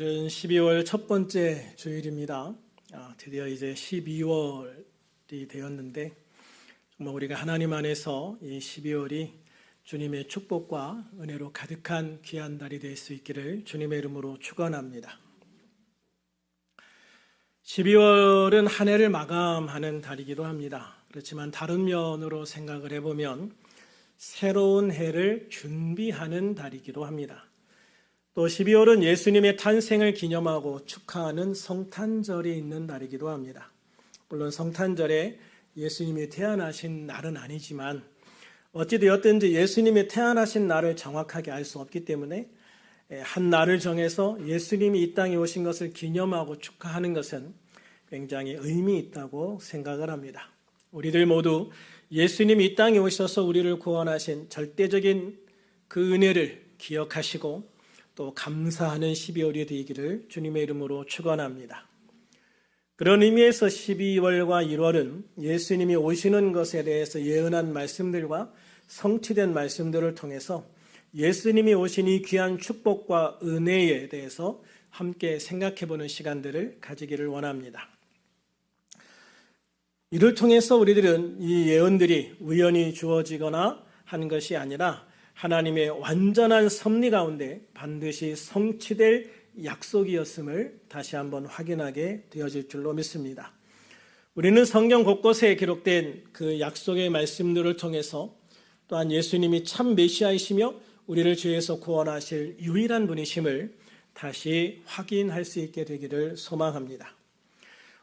오늘은 12월 첫 번째 주일입니다. 드디어 이제 12월이 되었는데 정말 우리가 하나님 안에서 이 12월이 주님의 축복과 은혜로 가득한 귀한 달이 될 수 있기를 주님의 이름으로 축원합니다. 12월은 한 해를 마감하는 달이기도 합니다. 그렇지만 다른 면으로 생각을 해보면 새로운 해를 준비하는 달이기도 합니다. 또 12월은 예수님의 탄생을 기념하고 축하하는 성탄절이 있는 날이기도 합니다. 물론 성탄절에 예수님이 태어나신 날은 아니지만 어찌되었든지 예수님이 태어나신 날을 정확하게 알 수 없기 때문에 한 날을 정해서 예수님이 이 땅에 오신 것을 기념하고 축하하는 것은 굉장히 의미 있다고 생각을 합니다. 우리들 모두 예수님이 이 땅에 오셔서 우리를 구원하신 절대적인 그 은혜를 기억하시고 또 감사하는 12월이 되기를 주님의 이름으로 축원합니다. 그런 의미에서 12월과 1월은 예수님이 오시는 것에 대해서 예언한 말씀들과 성취된 말씀들을 통해서 예수님이 오신 이 귀한 축복과 은혜에 대해서 함께 생각해보는 시간들을 가지기를 원합니다. 이를 통해서 우리들은 이 예언들이 우연히 주어지거나 한 것이 아니라 하나님의 완전한 섭리 가운데 반드시 성취될 약속이었음을 다시 한번 확인하게 되어질 줄로 믿습니다. 우리는 성경 곳곳에 기록된 그 약속의 말씀들을 통해서 또한 예수님이 참 메시아이시며 우리를 죄에서 구원하실 유일한 분이심을 다시 확인할 수 있게 되기를 소망합니다.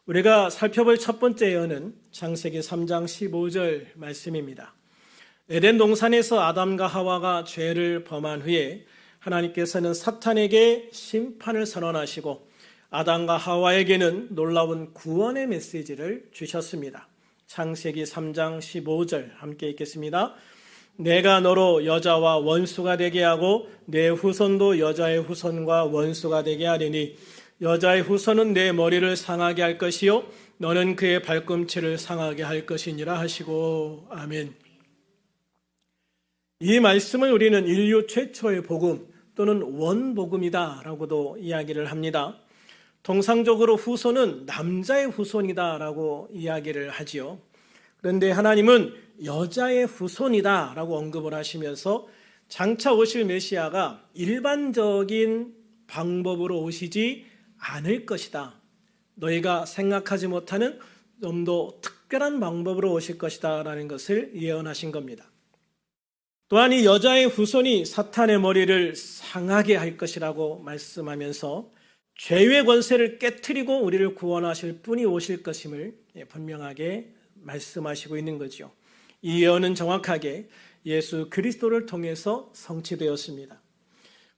우리가 살펴볼 첫 번째 예언은 창세기 3장 15절 말씀입니다. 에덴 동산에서 아담과 하와가 죄를 범한 후에 하나님께서는 사탄에게 심판을 선언하시고 아담과 하와에게는 놀라운 구원의 메시지를 주셨습니다. 창세기 3장 15절 함께 읽겠습니다. 내가 너로 여자와 원수가 되게 하고 내 후손도 여자의 후손과 원수가 되게 하리니 여자의 후손은 내 머리를 상하게 할 것이요 너는 그의 발꿈치를 상하게 할 것이니라 하시고 아멘. 이 말씀을 우리는 인류 최초의 복음 또는 원복음이다 라고도 이야기를 합니다. 통상적으로 후손은 남자의 후손이다 라고 이야기를 하지요. 그런데 하나님은 여자의 후손이다 라고 언급을 하시면서 장차 오실 메시아가 일반적인 방법으로 오시지 않을 것이다. 너희가 생각하지 못하는 좀 더 특별한 방법으로 오실 것이다 라는 것을 예언하신 겁니다. 또한 이 여자의 후손이 사탄의 머리를 상하게 할 것이라고 말씀하면서 죄의 권세를 깨트리고 우리를 구원하실 분이 오실 것임을 분명하게 말씀하시고 있는 거죠. 이 예언은 정확하게 예수 그리스도를 통해서 성취되었습니다.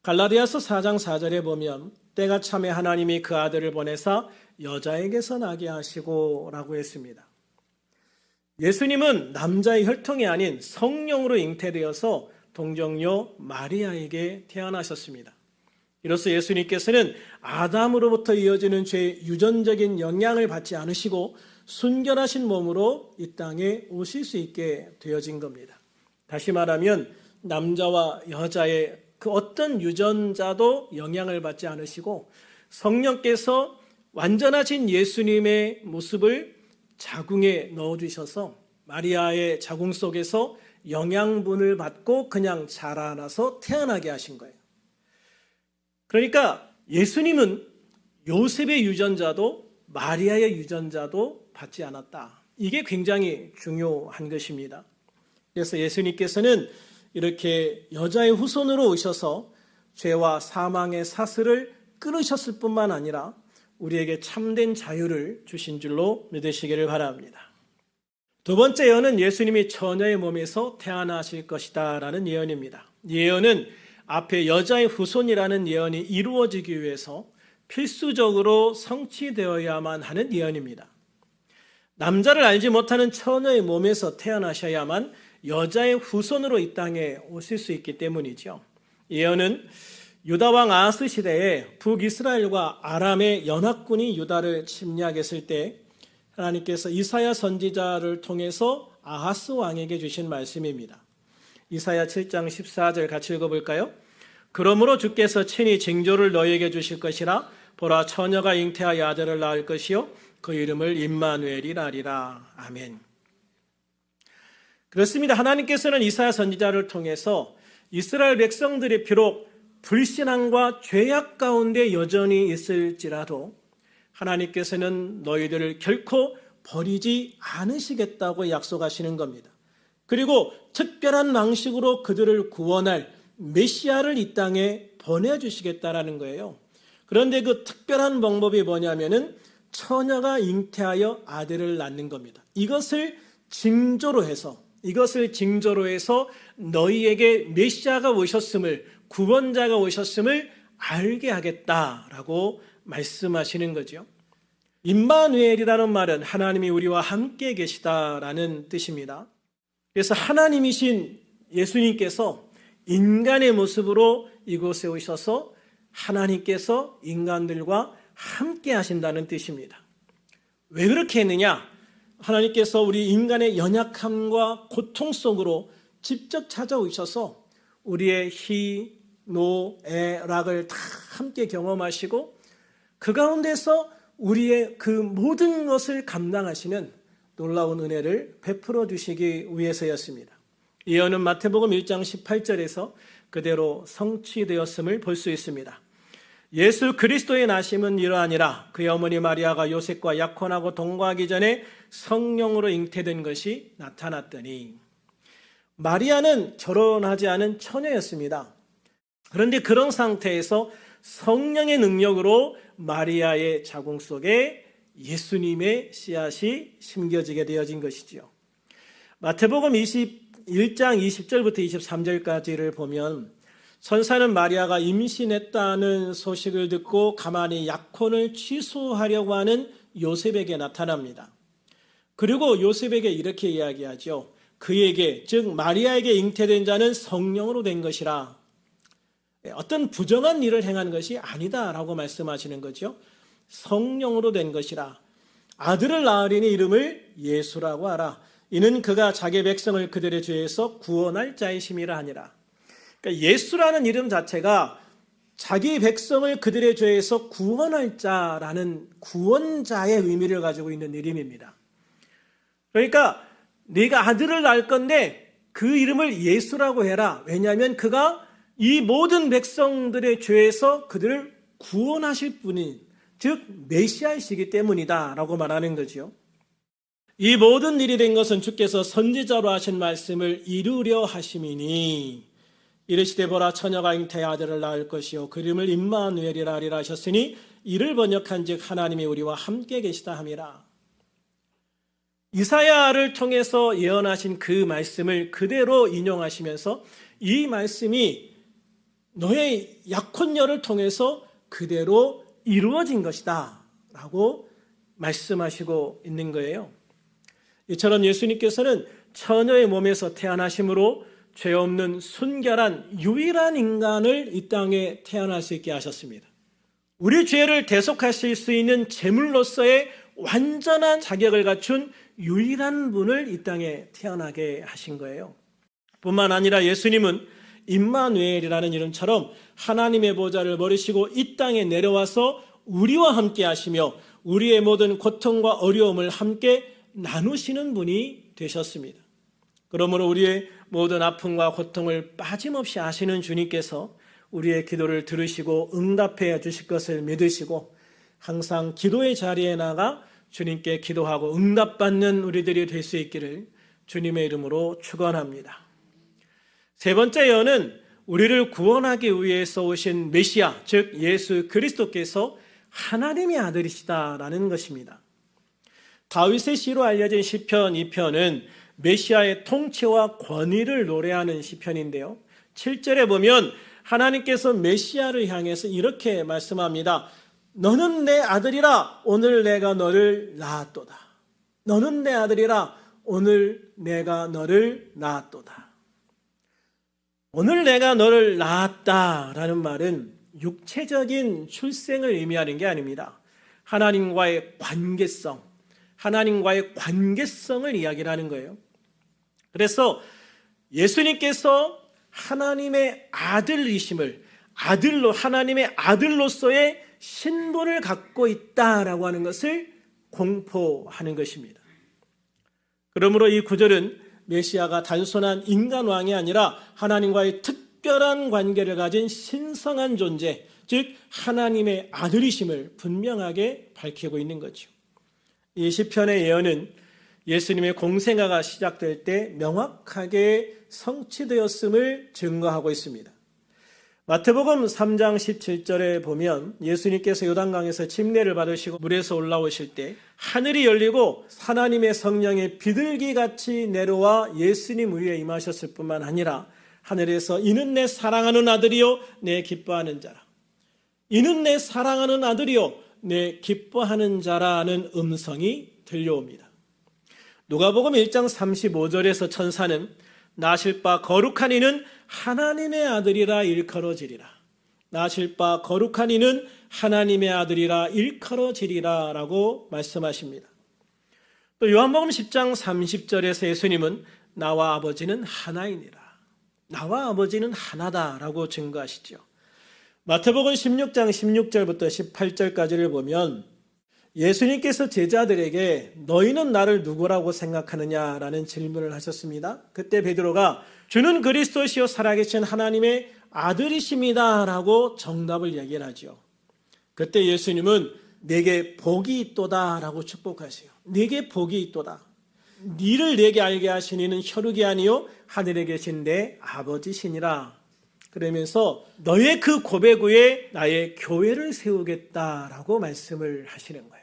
갈라디아서 4장 4절에 보면 때가 참에 하나님이 그 아들을 보내사 여자에게서 나게 하시고 라고 했습니다. 예수님은 남자의 혈통이 아닌 성령으로 잉태되어서 동정녀 마리아에게 태어나셨습니다. 이로써 예수님께서는 아담으로부터 이어지는 죄의 유전적인 영향을 받지 않으시고 순결하신 몸으로 이 땅에 오실 수 있게 되어진 겁니다. 다시 말하면 남자와 여자의 그 어떤 유전자도 영향을 받지 않으시고 성령께서 완전하신 예수님의 모습을 자궁에 넣어주셔서 마리아의 자궁 속에서 영양분을 받고 그냥 자라나서 태어나게 하신 거예요. 그러니까 예수님은 요셉의 유전자도 마리아의 유전자도 받지 않았다. 이게 굉장히 중요한 것입니다. 그래서 예수님께서는 이렇게 여자의 후손으로 오셔서 죄와 사망의 사슬을 끊으셨을 뿐만 아니라 우리에게 참된 자유를 주신 줄로 믿으시기를 바랍니다. 두 번째 예언은 예수님이 처녀의 몸에서 태어나실 것이다 라는 예언입니다. 예언은 앞에 여자의 후손이라는 예언이 이루어지기 위해서 필수적으로 성취되어야만 하는 예언입니다. 남자를 알지 못하는 처녀의 몸에서 태어나셔야만 여자의 후손으로 이 땅에 오실 수 있기 때문이죠. 예언은 유다왕 아하스 시대에 북이스라엘과 아람의 연합군이 유다를 침략했을 때 하나님께서 이사야 선지자를 통해서 아하스 왕에게 주신 말씀입니다. 이사야 7장 14절 같이 읽어볼까요? 그러므로 주께서 친히 징조를 너희에게 주실 것이라. 보라, 처녀가 잉태하여 아들을 낳을 것이요 그 이름을 임마누엘이라 하리라. 아멘. 그렇습니다. 하나님께서는 이사야 선지자를 통해서 이스라엘 백성들이 비록 불신앙과 죄악 가운데 여전히 있을지라도 하나님께서는 너희들을 결코 버리지 않으시겠다고 약속하시는 겁니다. 그리고 특별한 방식으로 그들을 구원할 메시아를 이 땅에 보내주시겠다라는 거예요. 그런데 그 특별한 방법이 뭐냐면은 처녀가 잉태하여 아들을 낳는 겁니다. 이것을 징조로 해서 너희에게 메시아가 오셨음을, 구원자가 오셨음을 알게 하겠다라고 말씀하시는 거죠. 임마누엘이라는 말은 하나님이 우리와 함께 계시다라는 뜻입니다. 그래서 하나님이신 예수님께서 인간의 모습으로 이곳에 오셔서 하나님께서 인간들과 함께 하신다는 뜻입니다. 왜 그렇게 했느냐? 하나님께서 우리 인간의 연약함과 고통 속으로 직접 찾아오셔서 우리의 희, 노, 애, 락을 다 함께 경험하시고 그 가운데서 우리의 그 모든 것을 감당하시는 놀라운 은혜를 베풀어 주시기 위해서였습니다. 이 예언은 마태복음 1장 18절에서 그대로 성취되었음을 볼 수 있습니다. 예수 그리스도의 나심은 이러하니라. 그의 어머니 마리아가 요셉과 약혼하고 동거하기 전에 성령으로 잉태된 것이 나타났더니. 마리아는 결혼하지 않은 처녀였습니다. 그런데 그런 상태에서 성령의 능력으로 마리아의 자궁 속에 예수님의 씨앗이 심겨지게 되어진 것이지요. 마태복음 21장 20절부터 23절까지를 보면 천사는 마리아가 임신했다는 소식을 듣고 가만히 약혼을 취소하려고 하는 요셉에게 나타납니다. 그리고 요셉에게 이렇게 이야기하죠. 그에게, 즉 마리아에게 잉태된 자는 성령으로 된 것이라. 어떤 부정한 일을 행한 것이 아니다라고 말씀하시는 거죠. 성령으로 된 것이라. 아들을 낳으리니 이름을 예수라고 하라. 이는 그가 자기 백성을 그들의 죄에서 구원할 자이심이라 하니라. 그러니까 예수라는 이름 자체가 자기 백성을 그들의 죄에서 구원할 자라는 구원자의 의미를 가지고 있는 이름입니다. 그러니까 네가 아들을 낳을 건데 그 이름을 예수라고 해라. 왜냐하면 그가 이 모든 백성들의 죄에서 그들을 구원하실 분인, 즉 메시아이시기 때문이다 라고 말하는 거죠. 이 모든 일이 된 것은 주께서 선지자로 하신 말씀을 이루려 하심이니 이르시되 보라 처녀가 잉태의 아들을 낳을 것이요 그 이름을 임마누엘이라 하리라 하셨으니 이를 번역한즉 하나님이 우리와 함께 계시다 함이라. 이사야를 통해서 예언하신 그 말씀을 그대로 인용하시면서 이 말씀이 너의 약혼녀를 통해서 그대로 이루어진 것이다 라고 말씀하시고 있는 거예요. 이처럼 예수님께서는 처녀의 몸에서 태어나심으로 죄 없는 순결한 유일한 인간을 이 땅에 태어날 수 있게 하셨습니다. 우리 죄를 대속하실 수 있는 제물로서의 완전한 자격을 갖춘 유일한 분을 이 땅에 태어나게 하신 거예요. 뿐만 아니라 예수님은 임마누엘이라는 이름처럼 하나님의 보좌를 버리시고 이 땅에 내려와서 우리와 함께 하시며 우리의 모든 고통과 어려움을 함께 나누시는 분이 되셨습니다. 그러므로 우리의 모든 아픔과 고통을 빠짐없이 아시는 주님께서 우리의 기도를 들으시고 응답해 주실 것을 믿으시고 항상 기도의 자리에 나가 주님께 기도하고 응답받는 우리들이 될 수 있기를 주님의 이름으로 축원합니다. 세 번째 예언은 우리를 구원하기 위해서 오신 메시아, 즉 예수 그리스도께서 하나님의 아들이시다라는 것입니다. 다윗의 시로 알려진 시편 2편은 메시아의 통치와 권위를 노래하는 시편인데요. 7절에 보면 하나님께서 메시아를 향해서 이렇게 말씀합니다. 너는 내 아들이라 오늘 내가 너를 낳았도다. 너는 내 아들이라 오늘 내가 너를 낳았도다. 오늘 내가 너를 낳았다라는 말은 육체적인 출생을 의미하는 게 아닙니다. 하나님과의 관계성을 이야기를 하는 거예요. 그래서 예수님께서 하나님의 아들이심을, 하나님의 아들로서의 신분을 갖고 있다라고 하는 것을 공포하는 것입니다. 그러므로 이 구절은 메시아가 단순한 인간왕이 아니라 하나님과의 특별한 관계를 가진 신성한 존재, 즉 하나님의 아들이심을 분명하게 밝히고 있는 거죠. 이 시편의 예언은 예수님의 공생애가 시작될 때 명확하게 성취되었음을 증거하고 있습니다. 마태복음 3장 17절에 보면 예수님께서 요단강에서 침례를 받으시고 물에서 올라오실 때 하늘이 열리고 하나님의 성령의 비둘기같이 내려와 예수님 위에 임하셨을 뿐만 아니라 하늘에서 이는 내 사랑하는 아들이요 내 기뻐하는 자라, 이는 내 사랑하는 아들이요 내 기뻐하는 자라는 음성이 들려옵니다. 누가복음 1장 35절에서 천사는 나실 바 거룩한 이는 하나님의 아들이라 일컬어지리라, 나실 바 거룩한 이는 하나님의 아들이라 일컬어지리라 라고 말씀하십니다. 또 요한복음 10장 30절에서 예수님은 나와 아버지는 하나이니라, 나와 아버지는 하나다라고 증거하시죠. 마태복음 16장 16절부터 18절까지를 보면 예수님께서 제자들에게 너희는 나를 누구라고 생각하느냐라는 질문을 하셨습니다. 그때 베드로가 주는 그리스도시요 살아계신 하나님의 아들이십니다 라고 정답을 얘기를 하죠. 그때 예수님은 내게 복이 있도다 라고 축복하세요. 내게 복이 있도다. 니를 내게 알게 하신 이는 혈육이 아니요 하늘에 계신 내 아버지시니라. 그러면서 너의 그 고백 위에 나의 교회를 세우겠다라고 말씀을 하시는 거예요.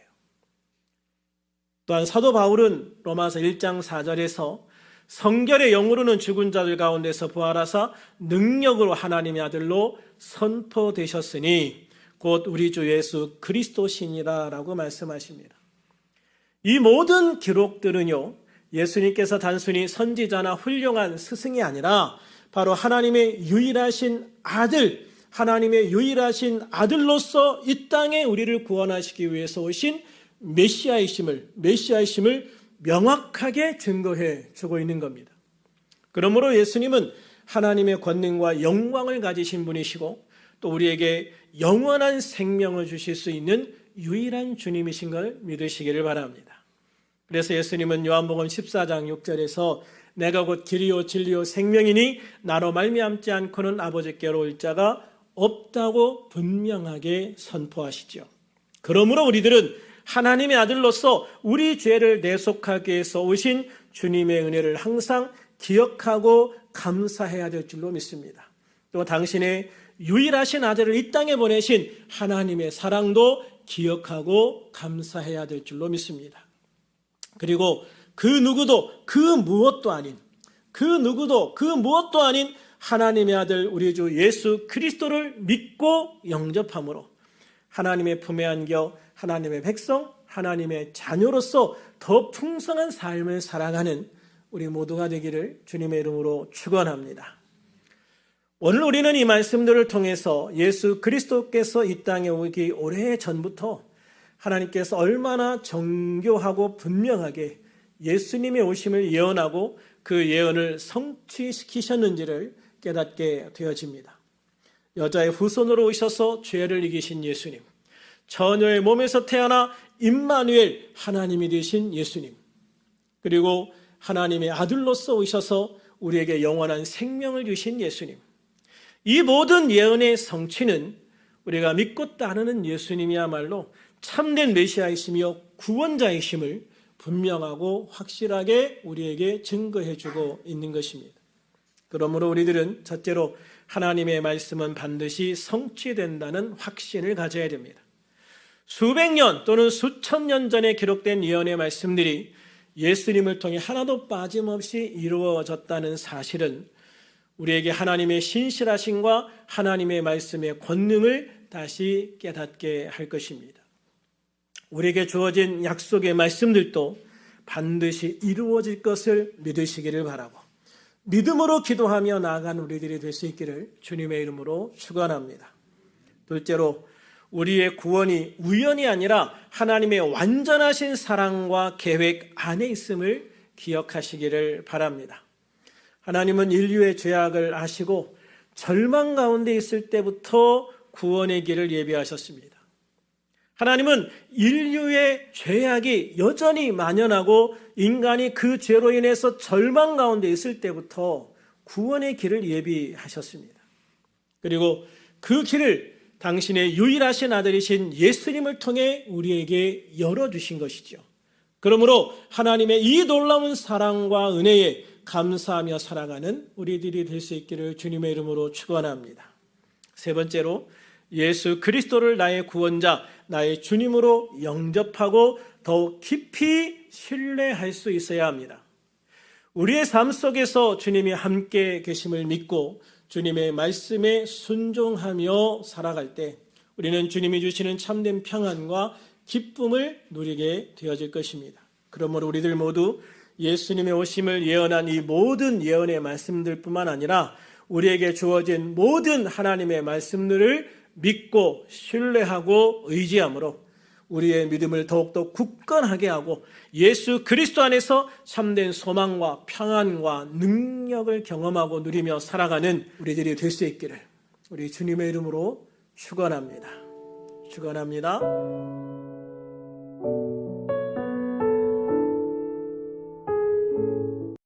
또한 사도 바울은 로마서 1장 4절에서 성결의 영으로는 죽은 자들 가운데서 부활하사 능력으로 하나님의 아들로 선포되셨으니 곧 우리 주 예수 그리스도시니라 라고 말씀하십니다. 이 모든 기록들은요, 예수님께서 단순히 선지자나 훌륭한 스승이 아니라 바로 하나님의 유일하신 아들, 하나님의 유일하신 아들로서 이 땅에 우리를 구원하시기 위해서 오신 메시아이심을 명확하게 증거해 주고 있는 겁니다. 그러므로 예수님은 하나님의 권능과 영광을 가지신 분이시고 또 우리에게 영원한 생명을 주실 수 있는 유일한 주님이신 걸 믿으시기를 바랍니다. 그래서 예수님은 요한복음 14장 6절에서 내가 곧 길이요 진리요 생명이니 나로 말미암지 않고는 아버지께로 올 자가 없다고 분명하게 선포하시죠. 그러므로 우리들은 하나님의 아들로서 우리 죄를 내속하기 위해서 오신 주님의 은혜를 항상 기억하고 감사해야 될 줄로 믿습니다. 또 당신의 유일하신 아들을 이 땅에 보내신 하나님의 사랑도 기억하고 감사해야 될 줄로 믿습니다. 그리고 그 누구도 그 무엇도 아닌 하나님의 아들 우리 주 예수 그리스도를 믿고 영접함으로 하나님의 품에 안겨 하나님의 백성, 하나님의 자녀로서 더 풍성한 삶을 살아가는 우리 모두가 되기를 주님의 이름으로 축원합니다. 오늘 우리는 이 말씀들을 통해서 예수 그리스도께서 이 땅에 오기 오래전부터 하나님께서 얼마나 정교하고 분명하게 예수님의 오심을 예언하고 그 예언을 성취시키셨는지를 깨닫게 되어집니다. 여자의 후손으로 오셔서 죄를 이기신 예수님, 처녀의 몸에서 태어나 임마누엘 하나님이 되신 예수님, 그리고 하나님의 아들로서 오셔서 우리에게 영원한 생명을 주신 예수님, 이 모든 예언의 성취는 우리가 믿고 따르는 예수님이야말로 참된 메시아이시며 구원자이심을 분명하고 확실하게 우리에게 증거해주고 있는 것입니다. 그러므로 우리들은 첫째로 하나님의 말씀은 반드시 성취된다는 확신을 가져야 됩니다. 수백 년 또는 수천 년 전에 기록된 예언의 말씀들이 예수님을 통해 하나도 빠짐없이 이루어졌다는 사실은 우리에게 하나님의 신실하심과 하나님의 말씀의 권능을 다시 깨닫게 할 것입니다. 우리에게 주어진 약속의 말씀들도 반드시 이루어질 것을 믿으시기를 바라고 믿음으로 기도하며 나아간 우리들이 될 수 있기를 주님의 이름으로 축원합니다. 둘째로 우리의 구원이 우연이 아니라 하나님의 완전하신 사랑과 계획 안에 있음을 기억하시기를 바랍니다. 하나님은 인류의 죄악을 아시고 절망 가운데 있을 때부터 구원의 길을 예비하셨습니다. 하나님은 인류의 죄악이 여전히 만연하고 인간이 그 죄로 인해서 절망 가운데 있을 때부터 구원의 길을 예비하셨습니다. 그리고 그 길을 당신의 유일하신 아들이신 예수님을 통해 우리에게 열어주신 것이죠. 그러므로 하나님의 이 놀라운 사랑과 은혜에 감사하며 살아가는 우리들이 될 수 있기를 주님의 이름으로 축원합니다. 세 번째로 예수 그리스도를 나의 구원자, 나의 주님으로 영접하고 더욱 깊이 신뢰할 수 있어야 합니다. 우리의 삶 속에서 주님이 함께 계심을 믿고 주님의 말씀에 순종하며 살아갈 때 우리는 주님이 주시는 참된 평안과 기쁨을 누리게 되어질 것입니다. 그러므로 우리들 모두 예수님의 오심을 예언한 이 모든 예언의 말씀들뿐만 아니라 우리에게 주어진 모든 하나님의 말씀들을 믿고 신뢰하고 의지함으로 우리의 믿음을 더욱더 굳건하게 하고 예수 그리스도 안에서 참된 소망과 평안과 능력을 경험하고 누리며 살아가는 우리들이 될 수 있기를 우리 주님의 이름으로 축원합니다. 축원합니다.